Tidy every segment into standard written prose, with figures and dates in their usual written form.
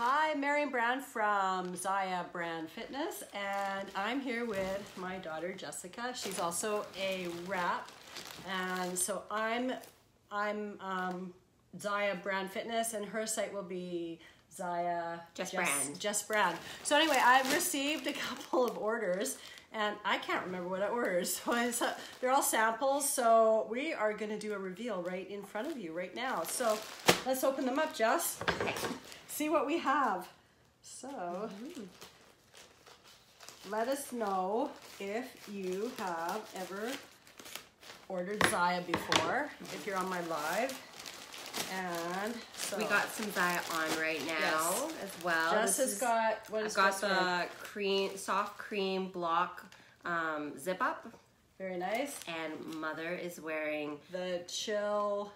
Hi, Marion Brand from ZYIA Brand Fitness, and I'm here with my daughter Jessica. She's also a rep, and so I'm ZYIA Brand Fitness, and her site will be ZYIA Just Brand. So anyway, I've received a couple of orders, and I can't remember what I ordered. So they're all samples. So we are going to do a reveal right in front of you right now. So let's open them up, Jess. See what we have. So let us know if you have ever ordered ZYIA before, if you're on my live. And so we got some ZYIA on right now as well. Jess has got, what is I've got the cream, soft cream block zip up. Very nice. And Mother is wearing the chill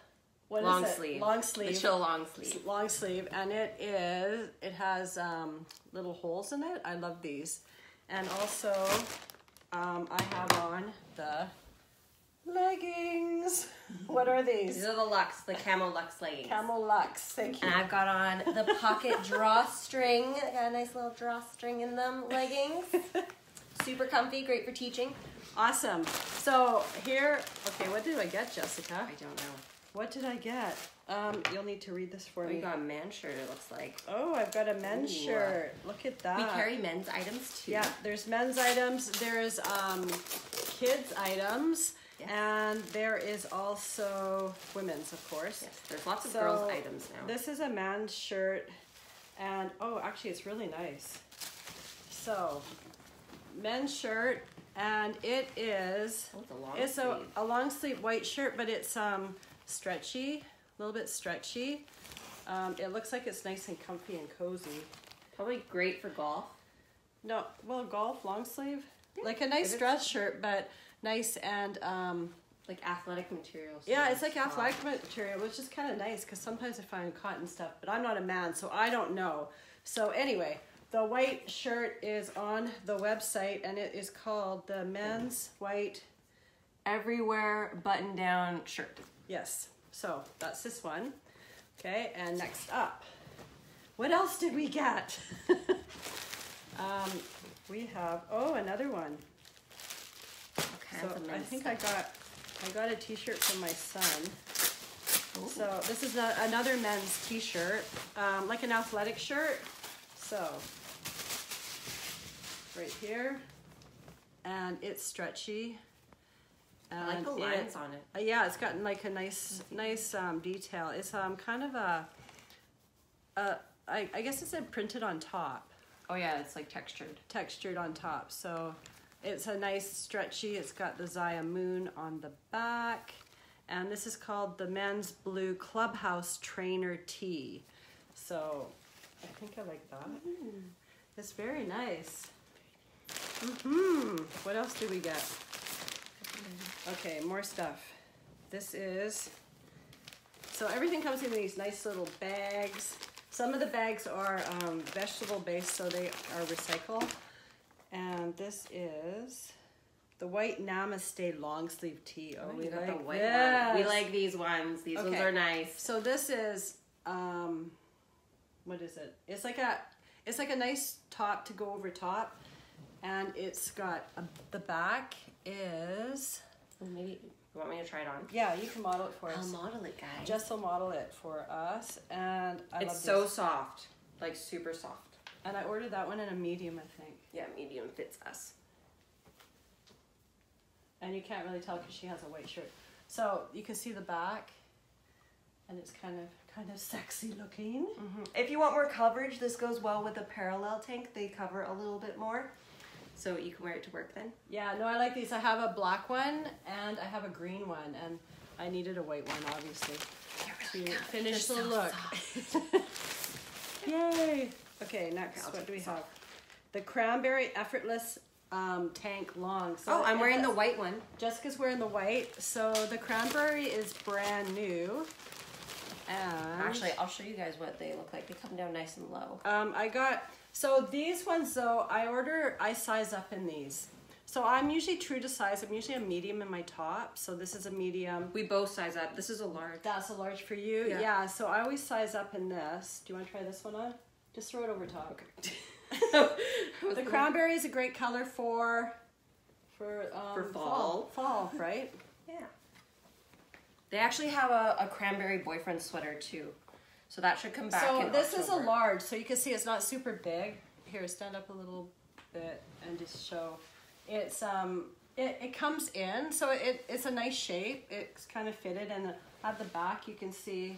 long sleeve. Long sleeve. The chill long sleeve. Long sleeve, and it has little holes in it. I love these. And also I have on the leggings. What are these? These are the Camo Lux Leggings. Camo Lux, thank you. And I've got on the Pocket Drawstring. I got a nice little drawstring in them leggings. Super comfy, great for teaching. Awesome. So here, okay, what did I get, Jessica? I don't know. What did I get? You'll need to read this for me. You got a men's shirt, it looks like. Oh, I've got a men's shirt. Look at that. We carry men's items too. Yeah, there's men's items. There's kids items. Yes. And there is also women's, of course. Yes, there's lots of girls' items now. This is a man's shirt, and oh, actually, it's really nice. So, men's shirt, and it is. Oh, it's a long sleeve white shirt, but it's stretchy, a little bit stretchy. It looks like it's nice and comfy and cozy. Probably great for golf. No, well, golf long sleeve, like a nice dress shirt, but nice and like athletic material. Yeah, it's like athletic material, which is kind of nice because sometimes I find cotton stuff, but I'm not a man, so I don't know. So anyway, the white shirt is on the website, and it is called the Men's White Everywhere Button-Down Shirt. Yes, so that's this one. Okay, and next up, what else did we get? We have, oh, another one. So I think I got a t-shirt from my son. Ooh. So this is another men's t-shirt, like an athletic shirt. So right here, and it's stretchy. And I like the lines on it. Yeah, it's gotten like a nice detail. It's kind of I guess it's printed on top. Oh yeah, it's like textured on top. So it's a nice stretchy. It's got the ZYIA moon on the back, and this is called the Men's Blue Clubhouse Trainer Tee. So I think I like that. It's very nice. What else do we get? Okay, more stuff. This is, so everything comes in these nice little bags. Some of the bags are vegetable based, so they are recycled. And this is the white Namaste long sleeve tee. Oh, we like the white one. We like these ones. These ones are nice. So this is what is it? It's like a nice top to go over top, and it's got the back is. Maybe you want me to try it on? Yeah, you can model it for us. I'll model it, guys. Jess will model it for us, and it's so soft, like super soft. And I ordered that one in a medium, I think. Yeah, medium fits us. And you can't really tell because she has a white shirt. So you can see the back, and it's kind of sexy looking. If you want more coverage, this goes well with a parallel tank. They cover a little bit more. So you can wear it to work then? Yeah, no, I like these. I have a black one and I have a green one, and I needed a white one, obviously, to finish the look. Yay! Okay, next, what do we have? The Cranberry Effortless tank long. So I'm wearing the white one. Jessica's wearing the white. So the Cranberry is brand new. And actually, I'll show you guys what they look like. They come down nice and low. So these ones though, I size up in these. So I'm usually true to size. I'm usually a medium in my top. So this is a medium. We both size up. This is a large. That's a large for you? Yeah. Yeah, so I always size up in this. Do you want to try this one on? Just throw it over top. Okay. The cranberry is a great color for fall. Fall, right? Yeah. They actually have a cranberry boyfriend sweater too. So that should come back in this October. is a large, so you can see it's not super big. Here, stand up a little bit and just show. It's it comes in, so it's a nice shape. It's kind of fitted, and at the back you can see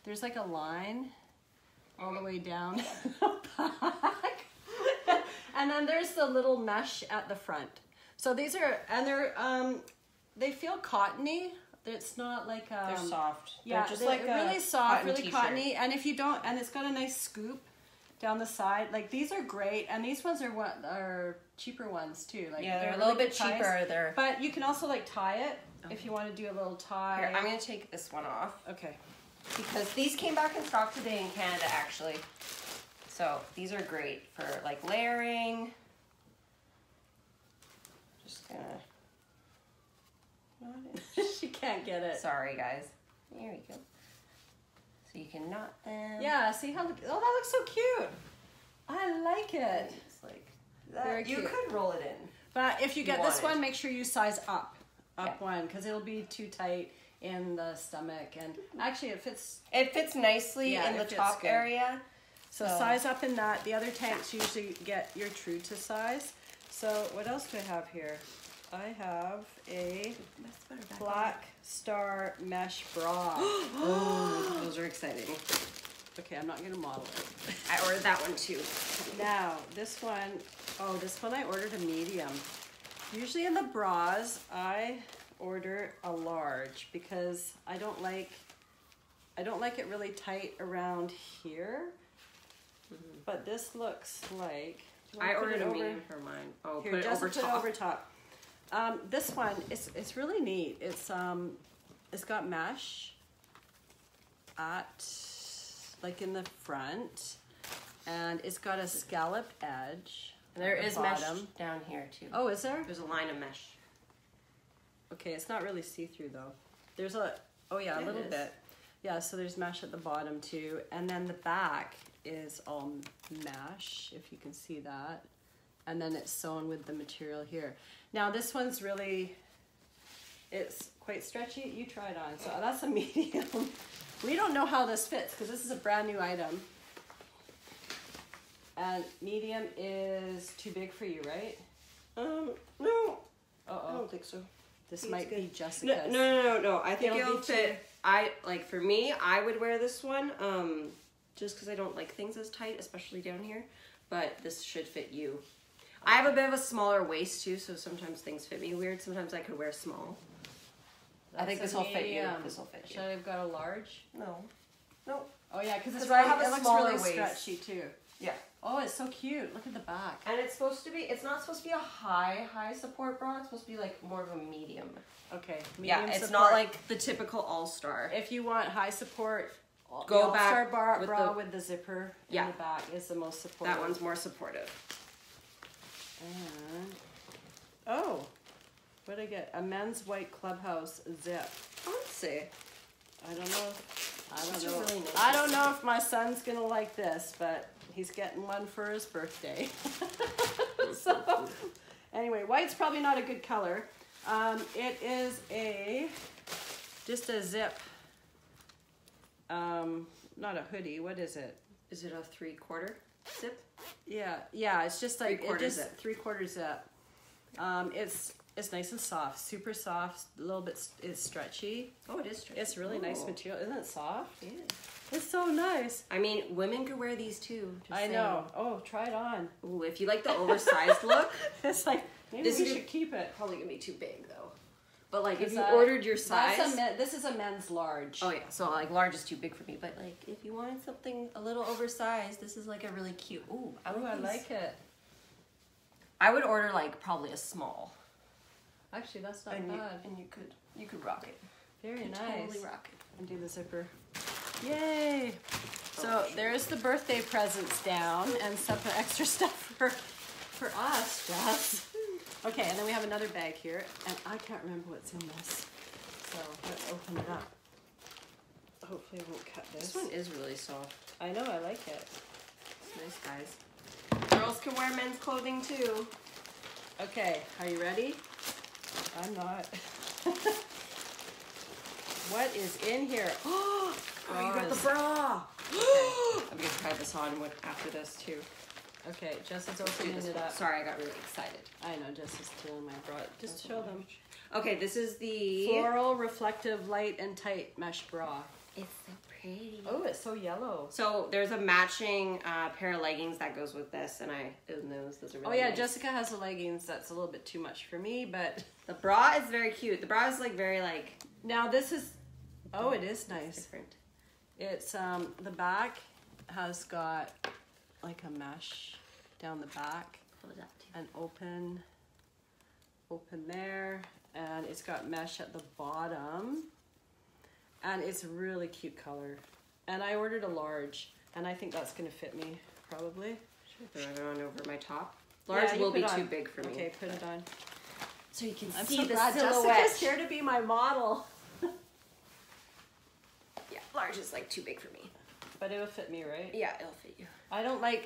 there's like a line all the way down the back. And then there's the little mesh at the front. So these are, and they feel cottony. It's not like they're soft. Yeah, they're just like really soft, really t-shirt. cottony. And if you don't, and it's got a nice scoop down the side. Like these are great, and these ones are cheaper ones too. Like yeah, they're a little really bit cheaper. But you can also like tie it if you want to do a little tie. Here, I'm gonna take this one off. Okay. Because these came back in stock today in Canada actually. So these are great for like layering. Just gonna. She can't get it. Sorry guys. There we go. So you can knot them. Yeah, see how, oh, that looks so cute. I like it. It's like that. Very You cute. could roll it in. But if you get this wanted. one, make sure you size up Yeah. one, because it'll be too tight in the stomach. And actually it fits. It fits nicely Yeah, in it the fits top good. area. So size up in that. The other tanks usually get your true to size. So what else do I have here? I have a black star mesh bra. Oh, those are exciting. Okay, I'm not gonna model it. I ordered that one too. Now, this one I ordered a medium. Usually in the bras, I order a large because I don't like it really tight around here. But this looks like, I ordered a medium for mine. Oh, here, put it just over put top. it over top. This one it's really neat. It's got mesh at like in the front, and it's got a scalloped edge. And there at the is mesh bottom. down here too. Oh, is there? There's a line of mesh. Okay, it's not really see-through though. There's a a little bit. Yeah, so there's mesh at the bottom too, and then the back is all mesh, if you can see that. And then it's sewn with the material here. Now this one's really, it's quite stretchy. You try it on. So that's a medium. We don't know how this fits because this is a brand new item. And medium is too big for you, right? No. Uh-oh. I don't think so. This might be Jessica's. No. I think It'll it'll be fit. For me, I would wear this one, just because I don't like things as tight, especially down here. But this should fit you. I have a bit of a smaller waist too, so sometimes things fit me weird. Sometimes I could wear small. I think this will fit you. This will fit you. Should I have got a large? No. Oh yeah, because I have a it looks smaller really waist. stretchy too. Yeah. Oh, it's so cute. Look at the back. And it's not supposed to be a high support bra. It's supposed to be like more of a medium. Okay. Medium Yeah, it's support. not like the typical all-star. If you want high support, Go the back All-Star with bra the- with the zipper Yeah. in the back is the most supportive. That one's more supportive. And oh, what did I get? A men's white Clubhouse zip. Let's see. I don't know. These are really nice. I don't know if my son's gonna like this, but he's getting one for his birthday. So anyway, white's probably not a good color. It is just a zip. Not a hoodie. What is it? Is it a 3/4 zip? Yeah. It's just like 3/4 zip. 3/4 zip. It's nice and soft, super soft. A little bit. It's stretchy. Oh, it is stretchy. It's really nice material. Isn't it soft? Yeah. It's so nice. I mean, women could wear these too. I know. Oh, try it on. Ooh, if you like the oversized look, It's like maybe This we is should keep it. probably gonna be too big though. But like, if Is you that- ordered your size. This is a men's large. Oh yeah, so like large is too big for me. But like, if you wanted something a little oversized, this is like a really cute. Ooh, I like it. I would order like probably a small. Actually, that's not And bad. you could rock it. Very You nice. Totally rock it. And do the zipper. Yay! So there's the birthday presents down and some extra stuff for us, Jess. Okay, and then we have another bag here, and I can't remember what's in this. So let's open it up. Hopefully I won't cut this. This one is really soft. I know, I like it. Nice, guys. Girls can wear men's clothing too. Okay, are you ready? I'm not. What is in here? Oh, you got the bra. Okay. I'm gonna try this on after this too. Okay, Jess is opening it up. Sorry, I got really excited. I know, Jess is stealing my bra. Just show them. Okay, this is the Floral Reflective Light and Tight Mesh Bra. It's so pretty. Oh, it's so yellow. So there's a matching pair of leggings that goes with this, and those are really Oh yeah, nice. Jessica has the leggings. That's a little bit too much for me, but the bra is very cute. The bra is like very like. Now this is, oh, it is nice. Different. It's the back has got like a mesh down the back, and open there, and it's got mesh at the bottom, and it's a really cute color. And I ordered a large, and I think that's gonna fit me probably. Throw it on over my top. Large will be too big for me. Okay, put it on. So you can I'm see so the glad silhouette. Jessica's here to be my model. Yeah, large is like too big for me. But it will fit me, right? Yeah, it'll fit you. I don't like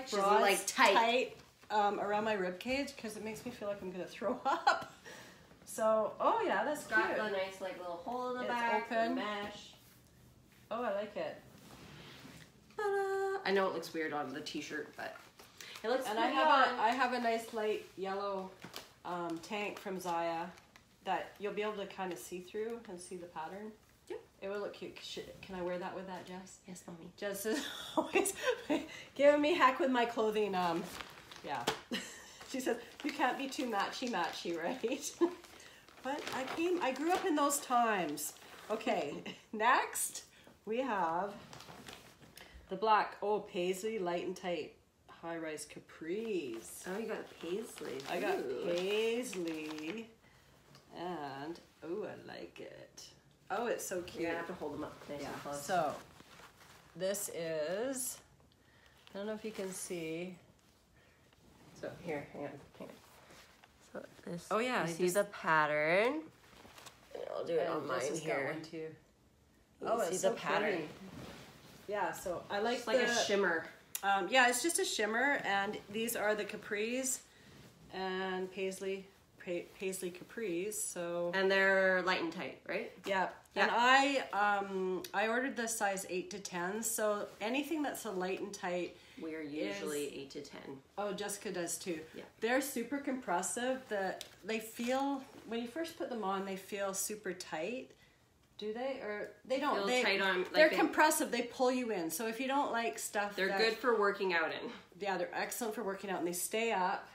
She bras doesn't like tight. around my rib cage because it makes me feel like I'm gonna throw up. So, oh yeah, that's It's got cute. a nice like little hole in the It's back. open. Mesh. Oh, I like it. Ta-da. I know it looks weird on the t-shirt, but it looks. And pretty I have a nice light yellow tank from ZYIA that you'll be able to kind of see through and see the pattern. Yep. It will look cute. Can I wear that with that, Jess? Yes, mommy. Jess is always giving me heck with my clothing. Yeah. She says, you can't be too matchy, right? But I grew up in those times. Okay, next we have the black, Paisley Light and Tight high-rise capris. Oh, you got a Paisley. I got Ooh. Paisley, and I like it. Oh, it's so cute. You're gonna have to hold them up nice and close. So this is, I don't know if you can see. So here, hang on. So this. Oh yeah, you see the pattern. And I'll do it on mine Jess has got here. one too. You It's see so the pattern. pretty. Yeah, so I like It's like a shimmer. Yeah, it's just a shimmer, and these are the capris and Paisley capris. So And they're light and tight, right? yeah. And I ordered the size 8 to 10. So anything that's a light and tight. We're usually 8 to 10. Oh, Jessica does too. Yeah. They're super compressive. They feel, when you first put them on, they feel super tight. Do they? Or they don't. Feel tight on, like they're compressive. They pull you in. So if you don't like stuff, They're good for working out in. Yeah, they're excellent for working out, and they stay up.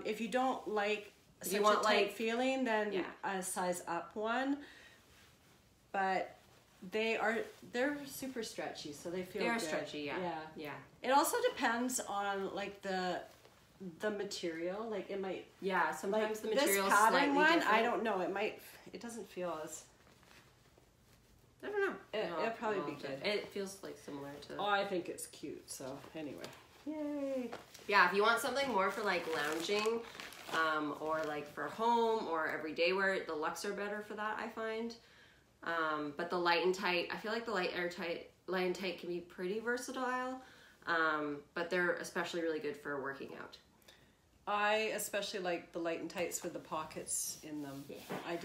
If you don't like If such you want, a tight like, feeling, then yeah. a size up one. But they're super stretchy, so they feel They are good. stretchy, yeah. Yeah. It also depends on like the material. Like it might. Yeah, sometimes the material this is pattern slightly one, different. I don't know. It doesn't feel as. I don't know. It'll probably be good. It feels like similar to. Oh, I think it's cute. So anyway, yay. Yeah, if you want something more for like lounging, or like for home or everyday wear, the Lux are better for that, I find. But the light and tight, I feel like the light and tight can be pretty versatile, but they're especially really good for working out. I especially like the light and tights with the pockets in them. Yeah. I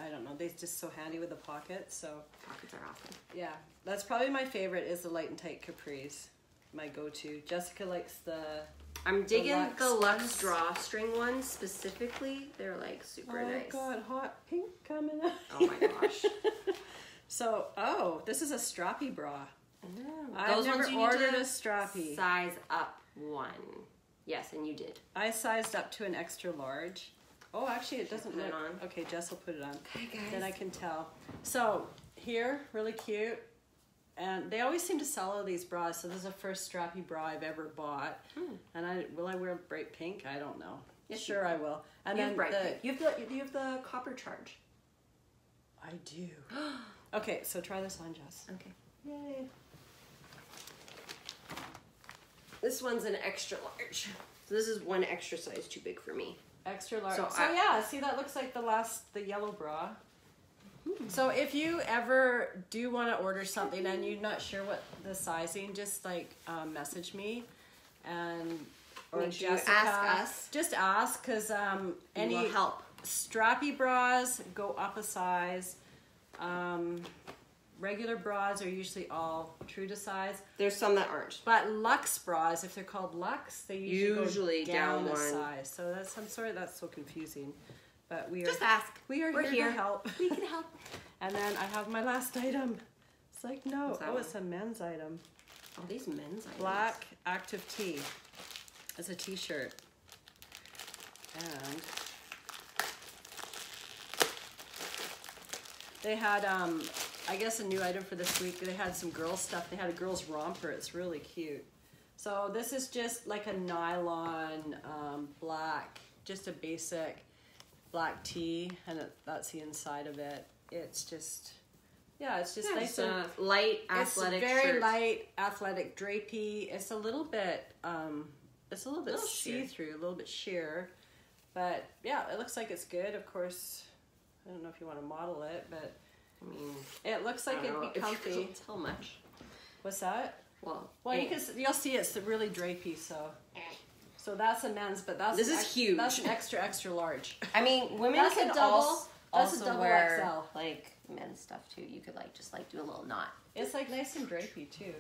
don't know. They're just so handy with the pockets. So Pockets are awesome. yeah, that's probably my favorite is the light and tight capris. My go-to. Jessica likes the. I'm digging the Lux ones. Drawstring ones specifically. They're like super nice. Oh god, hot pink coming up. Oh my gosh. So, this is a strappy bra. Those I've never ones you ordered need to a strappy. Size up one. Yes, and you did. I sized up to an extra large. Oh, actually, it doesn't put it look on? Okay, Jess will put it on. Okay, guys. Then I can tell. So here, really cute. And they always seem to sell all these bras. So this is the first strappy bra I've ever bought. And will I wear bright pink? I don't know. Yes, sure I will. And you then have bright pink. You have the copper charge. I do. Okay, so try this on, Jess. Okay. Yay. This one's an extra large. So this is one extra size too big for me. Extra large. So yeah, see that looks like the yellow bra. So if you ever do want to order something and you're not sure what the sizing, just like message me and or Make sure you Jessica. ask us. Just ask, because any will help. strappy bras go up a size. Regular bras are usually all true to size. There's some that aren't. But Lux bras, if they're called Lux, they usually go down a one size. So that's, I'm sorry that's so confusing. But we are just ask. We're here to help. We can help. And then I have my last item. It's like, no, What's that one? it's a men's item. Oh, these men's items. Black active tee. It's a t-shirt. And they had, I guess a new item for this week. They had some girls stuff. They had a girls romper. It's really cute. So this is just like a nylon black, just a basic black tee, and that's the inside of it. It's just, yeah, it's just nice and light athletic. It's very shirt. light athletic drapey. It's a little bit sheer. see-through, a little bit sheer, but yeah, it looks like it's good. Of course, I don't know if you want to model it, but I mean, it looks like it'd be comfy. You can't tell much. What's that? Well, you'll see it's really drapey. So that's a men's, but this is huge. That's an extra large. I mean, women That's can a double. That's also a double wear XL. like men's stuff too. You could just do a little knot. It's like nice and drapey too.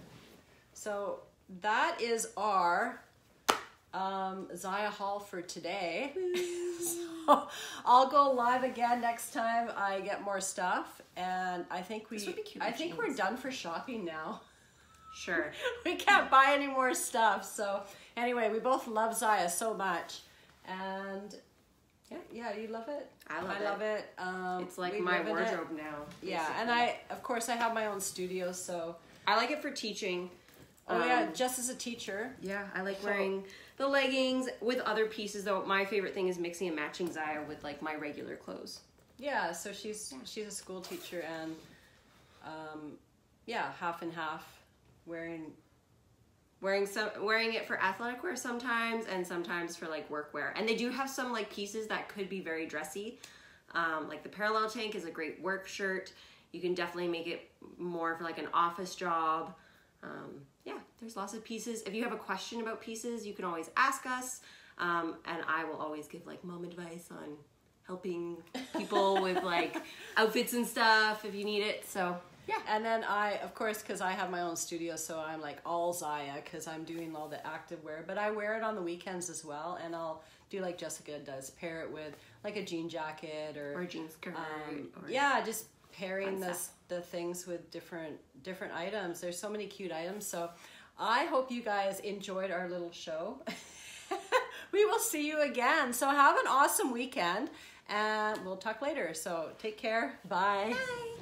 So that is our ZYIA haul for today. So I'll go live again next time I get more stuff, and I think we're done for shopping now. Sure. We can't buy any more stuff. So anyway, we both love ZYIA so much, and yeah, you love it. I love it. It's like my wardrobe now. Basically. Yeah, and of course I have my own studio, so I like it for teaching. Oh yeah, just as a teacher. Yeah, I like wearing the leggings with other pieces though. My favorite thing is mixing and matching ZYIA with like my regular clothes. Yeah, so she's a school teacher, and half and half, wearing it for athletic wear sometimes, and sometimes for like work wear. And they do have some like pieces that could be very dressy. Like the parallel tank is a great work shirt. You can definitely make it more for like an office job. Yeah, there's lots of pieces. If you have a question about pieces, you can always ask us. And I will always give like mom advice on helping people with like outfits and stuff if you need it. So yeah. And then of course, because I have my own studio, so I'm like all ZYIA because I'm doing all the activewear, but I wear it on the weekends as well, and I'll do like Jessica does, pair it with like a jean jacket or a jean skirt. Just pairing the things with different items. There's so many cute items. So I hope you guys enjoyed our little show. We will see you again. So have an awesome weekend, and we'll talk later. So take care. Bye. Bye.